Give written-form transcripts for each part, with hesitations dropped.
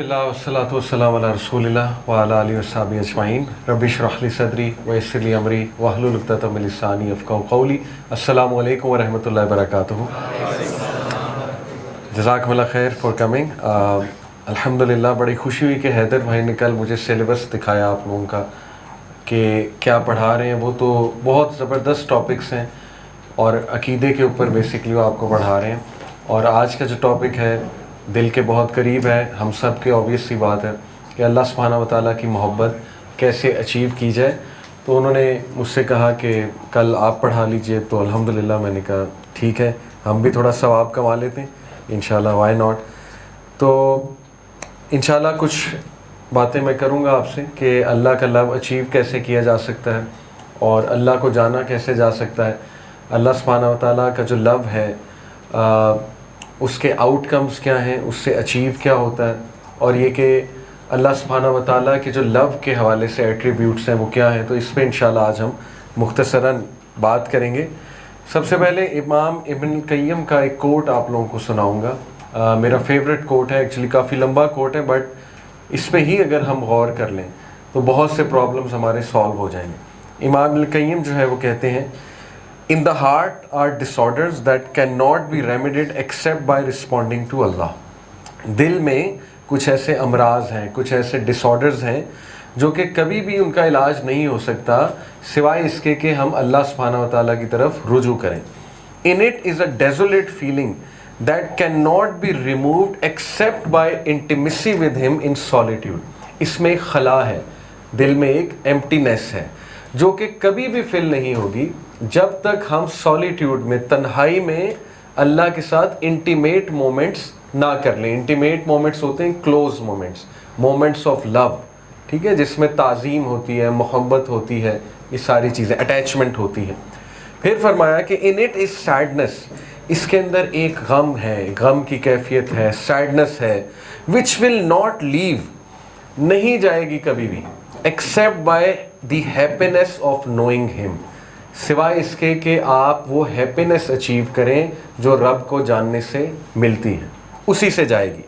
वस्सलातु वस्सलामु अला रसूलिल्लाह व अला आलिहि व अस्हाबिहि अजमाइन रब्बि इश्रह ली सदरी व यस्सिर ली अमरी वहलुल उक़दतम मिन लिसानी यफ़क़हू क़ौली। अस्सलामु अलैकुम व रहमतुल्लाहि व बरकातुहू। जज़ाकुमुल्लाह खैर फॉर कमिंग। अल्हम्दुलिल्लाह बड़ी खुशी हुई कि हैदर भाई ने कल मुझे सिलेबस दिखाया आप लोगों का कि क्या पढ़ा रहे हैं। वो तो बहुत ज़बरदस्त टॉपिक्स हैं और अक़ीदे के ऊपर बेसिकली वो आपको पढ़ा रहे हैं। और आज का जो टॉपिक है दिल के बहुत करीब है हम सब के। ऑब्वियस सी बात है कि अल्लाह सुब्हानहू व तआला की मोहब्बत कैसे अचीव की जाए। तो उन्होंने मुझसे कहा कि कल आप पढ़ा लीजिए, तो अल्हम्दुलिल्लाह मैंने कहा ठीक है, हम भी थोड़ा सवाब कमा लेते हैं इंशाल्लाह, व्हाई नॉट। तो इंशाल्लाह कुछ बातें मैं करूँगा आपसे कि अल्लाह का लव अचीव कैसे किया जा सकता है और अल्लाह को जाना कैसे जा सकता है। अल्लाह सुब्हानहू व तआला का जो लव है उसके आउटकम्स क्या हैं, उससे अचीव क्या होता है, और ये कि अल्लाह सुब्हानहू व तआला के जो लव के हवाले से एट्रीब्यूट्स हैं वो क्या हैं। तो इस पे इंशाल्लाह आज हम मुख्तसरन बात करेंगे। सबसे पहले इमाम इब्न क़य्यिम का एक कोट आप लोगों को सुनाऊंगा। मेरा फेवरेट कोट है, एक्चुअली काफ़ी लंबा कोट है, बट इस पे ही अगर हम गौर कर लें तो बहुत से प्रॉब्लम्स हमारे सॉल्व हो जाएंगे। इमाम इब्न क़य्यिम जो है वो कहते हैं, In the heart are disorders that cannot be remedied except by responding to Allah। दिल में कुछ ऐसे अमराज हैं, कुछ ऐसे डिसऑर्डर्स हैं जो कि कभी भी उनका इलाज नहीं हो सकता सिवाय इसके कि हम अल्लाह सुब्हानहू व तआला की तरफ रुजू करें। In it is a desolate feeling that cannot be removed except by intimacy with him in solitude। इसमें एक खला है, दिल में एक एम्प्टीनेस है जो कि कभी भी फिल नहीं होगी जब तक हम सॉलिट्यूड में, तन्हाई में अल्लाह के साथ इंटीमेट मोमेंट्स ना कर लें। इंटीमेट मोमेंट्स होते हैं close moments, moments of love, ठीक है, जिसमें ताज़ीम होती है, मोहब्बत होती है, ये सारी चीज़ें, अटैचमेंट होती है। फिर फरमाया कि इन इट इज़ सैडनेस, इसके अंदर एक गम है, गम की कैफियत है, सैडनेस है, विच विल नॉट लीव, नहीं जाएगी कभी भी, except by the happiness of knowing him, सिवाय इसके कि आप वो हैप्पीनेस अचीव करें जो रब को जानने से मिलती है, उसी से जाएगी।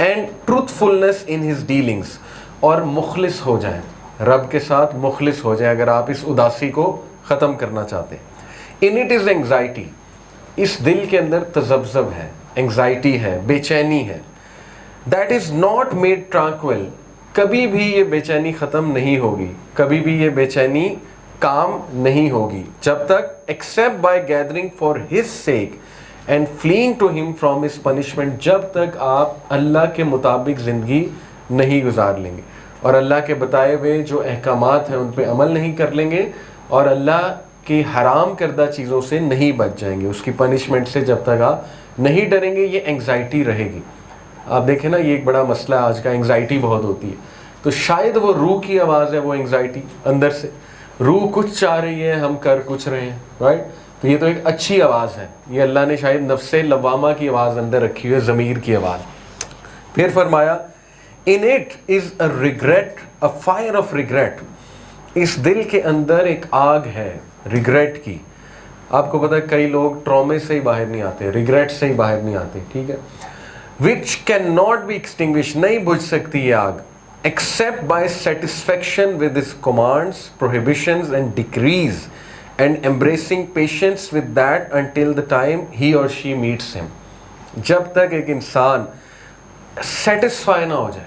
And truthfulness in his dealings, और मुखलिस हो जाएं, रब के साथ मुखलिस हो जाएं अगर आप इस उदासी को ख़त्म करना चाहते हैं। इन इट इज़ एंग्जाइटी, इस दिल के अंदर तज़ब्ज़ब है, एंग्जाइटी है, बेचैनी है। दैट इज़ नॉट मेड ट्रांक्विल, कभी भी ये बेचैनी ख़त्म नहीं होगी, कभी भी ये बेचैनी काम नहीं होगी जब तक except by gathering for his sake and fleeing to him from his punishment, जब तक आप अल्लाह के मुताबिक ज़िंदगी नहीं गुजार लेंगे और अल्लाह के बताए हुए जो अहकामात हैं उन पे अमल नहीं कर लेंगे और अल्लाह की हराम करदा चीज़ों से नहीं बच जाएंगे, उसकी पनिशमेंट से जब तक आप नहीं डरेंगे, ये एंग्जाइटी रहेगी। आप देखें ना, ये एक बड़ा मसला आज का, एंग्जाइटी बहुत होती है। तो शायद वो रूह की आवाज़ है, वो एंग्जाइटी अंदर से, रूह कुछ चाह रही है, हम कर कुछ रहे हैं, राइट। तो ये तो एक अच्छी आवाज़ है, ये अल्लाह ने शायद नफ्से लवामा की आवाज़ अंदर रखी हुई है, ज़मीर की आवाज़। फिर फरमाया in it is a regret, a fire of regret, इस दिल के अंदर एक आग है रिग्रेट की। आपको पता है कई लोग ट्रॉमे से ही बाहर नहीं आते, रिग्रेट से ही बाहर नहीं आते, ठीक है। Which can not be extinguish, नहीं बुझ सकती ये आग, except by satisfaction with his commands, prohibitions and decrees, and embracing patience with that until the time he or she meets him। जब तक एक इंसान सेटिस्फाई ना हो जाए,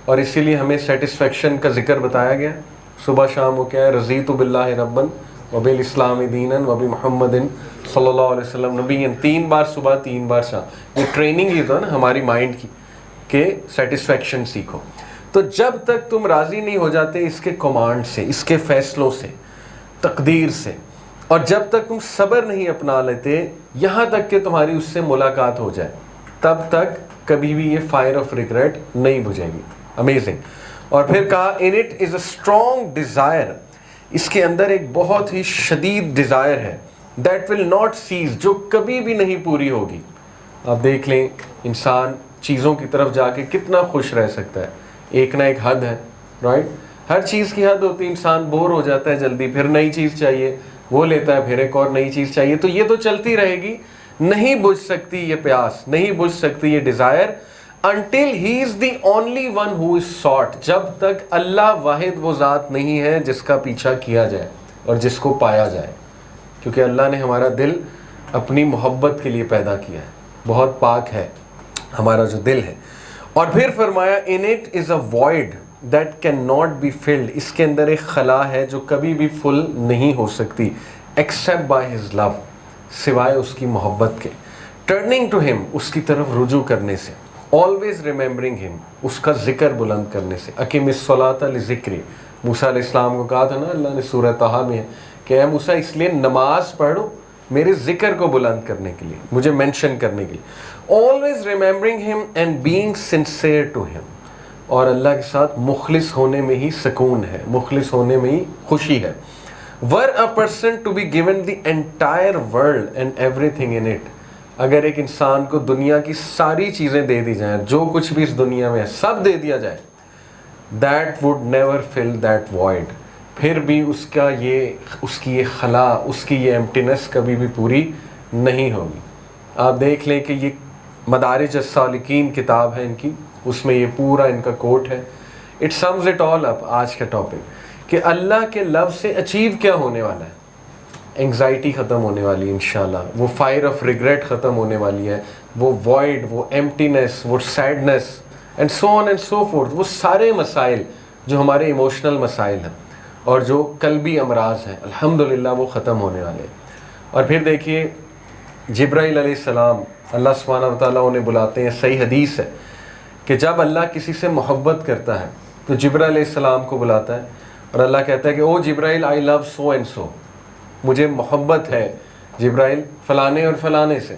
और इसीलिए हमें सेटिस्फेक्शन का जिक्र बताया गया सुबह शाम। वो क्या है, रज़ीतु बिल्लाहि रब्बन व बिल इस्लामी दीनन व बि मुहम्मदिन सल्लल्लाहु अलैहि वसल्लम नबिय्यन, 3 बार सुबह 3 बार शाम। ये ट्रेनिंग ही तो है ना हमारी माइंड की कि सेटिस्फेक्शन सीखो। तो जब तक तुम राज़ी नहीं हो जाते इसके कमांड से, इसके फ़ैसलों से, तकदीर से, और जब तक तुम सब्र नहीं अपना लेते यहाँ तक कि तुम्हारी उससे मुलाकात हो जाए, तब तक कभी भी ये फायर ऑफ रिग्रेट नहीं बुझेगी। अमेजिंग। और फिर कहा in it is a strong desire, इसके अंदर एक बहुत ही शदीद डिज़ायर है, दैट विल नॉट सीज, जो कभी भी नहीं पूरी होगी। आप देख लें इंसान चीज़ों की तरफ जाके कितना खुश रह सकता है, एक ना एक हद है, राइट। हर चीज़ की हद होती है, इंसान बोर हो जाता है जल्दी, फिर नई चीज़ चाहिए, वो लेता है, फिर एक और नई चीज़ चाहिए। तो ये तो चलती रहेगी, नहीं बुझ सकती ये प्यास, नहीं बुझ सकती ये desire until he is the only one who is sought, جب تک اللہ واحد وہ ذات نہیں ہے جس کا پیچھا کیا جائے اور جس کو پایا جائے، کیونکہ اللہ نے ہمارا دل اپنی محبت کے لیے پیدا کیا ہے، بہت پاک ہے ہمارا جو دل ہے. اور پھر فرمایا in it is a void that cannot be filled، اس کے اندر ایک خلا ہے جو کبھی بھی فل نہیں ہو سکتی except by his love، سوائے اس کی محبت کے. turning to him، اس کی طرف رجوع کرنے سے. always remembering him، اس کا ذکر بلند کرنے سے. اقم الصلاۃ لذکری، موسیٰ علیہ السلام کو کہا تھا نا اللہ نے سورہ طٰہٰ میں کہ اے موسیٰ اس لیے نماز پڑھو میرے ذکر کو بلند کرنے کے لیے، مجھے مینشن کرنے کے لیے. always remembering him and being sincere to him، اور اللہ کے ساتھ مخلص ہونے میں ہی سکون ہے، مخلص ہونے میں ہی خوشی ہے. were a person to be given the entire world and everything in it، اگر ایک انسان کو دنیا کی ساری چیزیں دے دی جائیں، جو کچھ بھی اس دنیا میں ہے سب دے دیا جائے، that would never fill that void، پھر بھی اس کی یہ خلا، اس کی یہ ایمپٹینس کبھی بھی پوری نہیں ہوگی. آپ دیکھ لیں کہ یہ مدارج السالکین کتاب ہے ان کی، اس میں یہ پورا ان کا کوٹ ہے. اٹ سمز اٹ آل اپ. آج کا ٹاپک کہ اللہ کے لفظ سے اچیو کیا ہونے والا ہے. انگزائٹی ختم ہونے والی ہے انشاءاللہ، وہ فائر آف ریگریٹ ختم ہونے والی ہے، وہ وائڈ، وہ ایمپٹینس، وہ sadness and so on and so fourth, وہ سارے مسائل جو ہمارے ایموشنل مسائل ہیں اور جو قلبی امراض ہیں الحمدللہ وہ ختم ہونے والے ہیں. اور پھر دیکھیے جبرائیل علیہ السلام اللہ سبحانہ و تعالیٰ انہیں بلاتے ہیں. صحیح حدیث ہے کہ جب اللہ کسی سے محبت کرتا ہے تو جبرائیل علیہ السلام کو بلاتا ہے اور اللہ کہتا ہے کہ او جبرائیل آئی لو سو اینڈ سو، مجھے محبت ہے جبرائیل فلانے اور فلانے سے.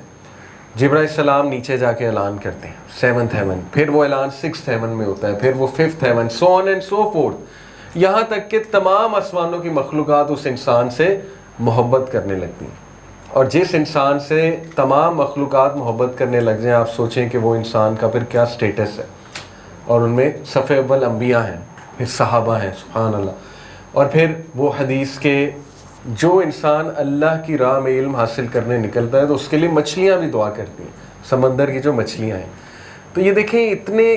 جبرائیل السلام نیچے جا کے اعلان کرتے ہیں 7th ہیون، پھر وہ اعلان 6th ہیون میں ہوتا ہے، پھر وہ 5th heaven, so on and so forth, یہاں تک کہ تمام آسمانوں کی مخلوقات اس انسان سے محبت کرنے لگتی ہیں. اور جس انسان سے تمام مخلوقات محبت کرنے لگ جائیں، آپ سوچیں کہ وہ انسان کا پھر کیا سٹیٹس ہے. اور ان میں صف اول انبیاء ہیں، پھر صحابہ ہیں، سبحان اللہ. اور پھر وہ حدیث کے جو انسان اللہ کی راہ میں علم حاصل کرنے نکلتا ہے تو اس کے لیے مچھلیاں بھی دعا کرتی ہیں، سمندر کی جو مچھلیاں ہیں. تو یہ دیکھیں اتنے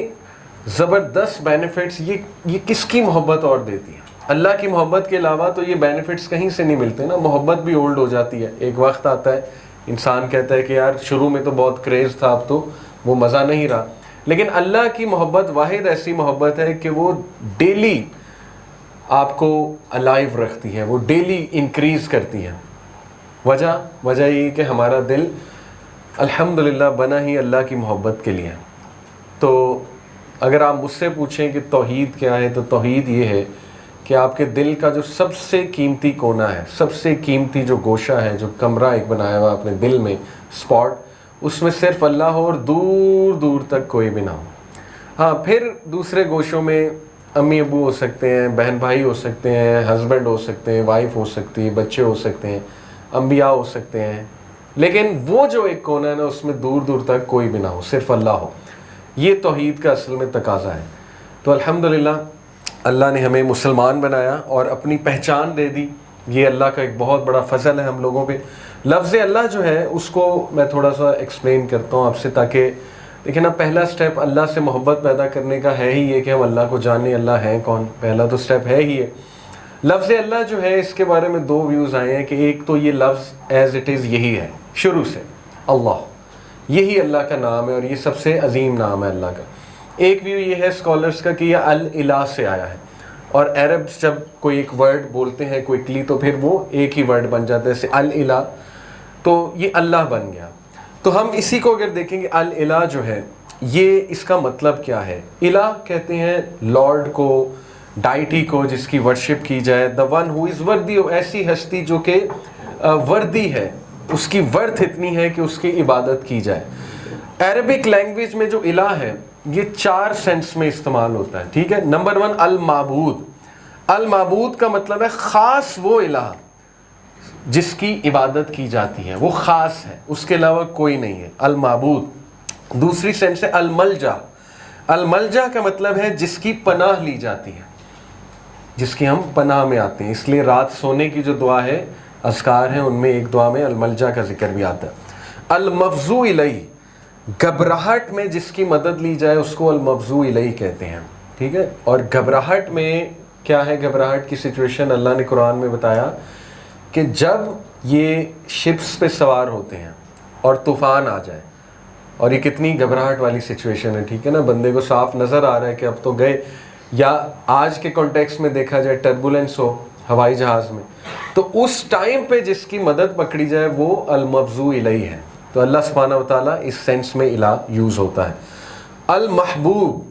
زبردست بینیفٹس یہ کس کی محبت اور دیتی ہے. اللہ کی محبت کے علاوہ تو یہ بینیفٹس کہیں سے نہیں ملتے نا. محبت بھی اولڈ ہو جاتی ہے، ایک وقت آتا ہے انسان کہتا ہے کہ یار شروع میں تو بہت کریز تھا، اب تو وہ مزہ نہیں رہا. لیکن اللہ کی محبت واحد ایسی محبت ہے کہ وہ ڈیلی آپ کو الائیو رکھتی ہے، وہ ڈیلی انکریز کرتی ہے. وجہ یہ کہ ہمارا دل الحمدللہ بنا ہی اللہ کی محبت کے لیے. تو اگر آپ مجھ سے پوچھیں کہ توحید کیا ہے، تو توحید یہ ہے کہ آپ کے دل کا جو سب سے قیمتی کونا ہے، سب سے قیمتی جو گوشہ ہے، جو کمرہ ایک بنایا ہوا اپنے دل میں اسپاٹ، اس میں صرف اللہ ہو اور دور دور تک کوئی بھی نہ ہو. ہاں پھر دوسرے گوشوں میں امی ابو ہو سکتے ہیں، بہن بھائی ہو سکتے ہیں، ہسبینڈ ہو سکتے ہیں، وائف ہو سکتی ہے، بچے ہو سکتے ہیں، انبیاء ہو سکتے ہیں. لیکن وہ جو ایک کونا ہے نا، اس میں دور دور تک کوئی بھی نہ ہو، صرف اللہ ہو. یہ توحید کا اصل میں تقاضا ہے. تو الحمدللہ اللہ نے ہمیں مسلمان بنایا اور اپنی پہچان دے دی. یہ اللہ کا ایک بہت بڑا فضل ہے ہم لوگوں پہ. لفظ اللہ جو ہے اس کو میں تھوڑا سا ایکسپلین کرتا ہوں آپ سے، تاکہ دیکھیں نا پہلا سٹیپ اللہ سے محبت پیدا کرنے کا ہے ہی یہ کہ ہم اللہ کو جانیں اللہ ہیں کون. پہلا تو سٹیپ ہے ہی ہے. لفظ اللہ جو ہے اس کے بارے میں دو ویوز آئے ہیں کہ ایک تو یہ لفظ ایز اٹ از یہی ہے شروع سے، اللہ یہی اللہ کا نام ہے اور یہ سب سے عظیم نام ہے اللہ کا. ایک ویو یہ ہے اسکالرس کا کہ یہ الالہ سے آیا ہے، اور عربس جب کوئی ایک ورڈ بولتے ہیں کوئکلی تو پھر وہ ایک ہی ورڈ بن جاتا ہے، جیسے الالہ تو یہ اللہ بن گیا. تو ہم اسی کو اگر دیکھیں گے الالہ جو ہے یہ اس کا مطلب کیا ہے. الہ کہتے ہیں لارڈ کو، ڈائٹی کو جس کی ورشپ کی جائے، the one who is worthy، ایسی ہستی جو کہ وردی ہے، اس کی ورتھ اتنی ہے کہ اس کی عبادت کی جائے. عربک لینگویج میں جو الہ ہے یہ 4 سینس میں استعمال ہوتا ہے. ٹھیک ہے. نمبر 1 المعبود. المعبود کا مطلب ہے خاص وہ الہ جس کی عبادت کی جاتی ہے، وہ خاص ہے، اس کے علاوہ کوئی نہیں ہے، المعبود. دوسری سینس ہے الملجا. الملجا کا مطلب ہے جس کی پناہ لی جاتی ہے، جس کی ہم پناہ میں آتے ہیں. اس لیے رات سونے کی جو دعا ہے، اذکار ہیں، ان میں ایک دعا میں الملجا کا ذکر بھی آتا ہے. المفزو الیہ. घबराहट में जिसकी मदद ली जाए उसको अलमबजू इलैह कहते हैं, ठीक है। और घबराहट में क्या है, घबराहट की सिचुएशन अल्लाह ने कुरान में बताया कि जब ये शिप्स पे सवार होते हैं और तूफ़ान आ जाए, और ये कितनी घबराहट वाली सिचुएशन है, ठीक है ना। बंदे को साफ नज़र आ रहा है कि अब तो गए, या आज के कॉन्टेक्स्ट में देखा जाए टर्बुलेंस हो हवाई जहाज़ में, तो उस टाइम पे जिसकी मदद पकड़ी जाए वो अलमबजू इलैह है। तो अल्लाह सुब्हानहू व तआला इस सेंस में इला यूज़ होता है। अल महबूब,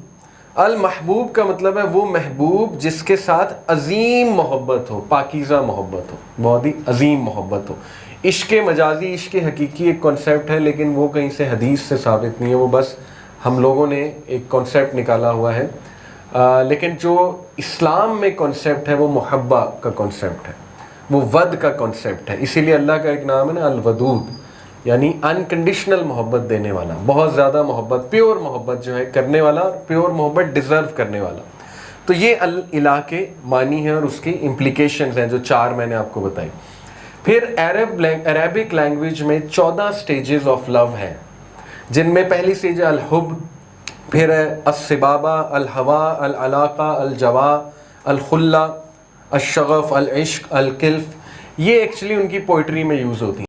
अल महबूब का मतलब है वो महबूब जिसके साथ अजीम मोहब्बत हो, पाकीज़ा मोहब्बत हो, बहुत ही अजीम मोहब्बत हो। इश्क़ मजाजी, इश्क़ हकीकी एक कॉन्सेप्ट है, लेकिन वो कहीं से हदीस से साबित नहीं है, वो बस हम लोगों ने एक कॉन्सेप्ट निकाला हुआ है। लेकिन जो इस्लाम में कॉन्सेप्ट है वो मुहब्बा का कॉन्सेप्ट है, वो वद का कॉन्सेप्ट है। इसीलिए अल्लाह का एक नाम है ना अल वदूद, यानी अनकंडीशनल मोहब्बत देने वाला, बहुत ज़्यादा मोहब्बत, प्योर मोहब्बत जो है करने वाला, प्योर मोहब्बत डिज़र्व करने वाला। तो ये अल इला के मानी है और उसकी इम्प्लीकेशंस हैं जो 4 मैंने आपको बताई। फिर अरबिक लैंग्वेज में 14 स्टेजेस ऑफ लव हैं, जिनमें पहली स्टेज है अल हुब, फिर है अस्सिबाबा, अल हवा, अल अलाका, अल जवा, अल खुल्ला, अल शगफ, अल इश्क, अल किल्फ। ये एक्चुअली उनकी पोइट्री में यूज़ होती हैं।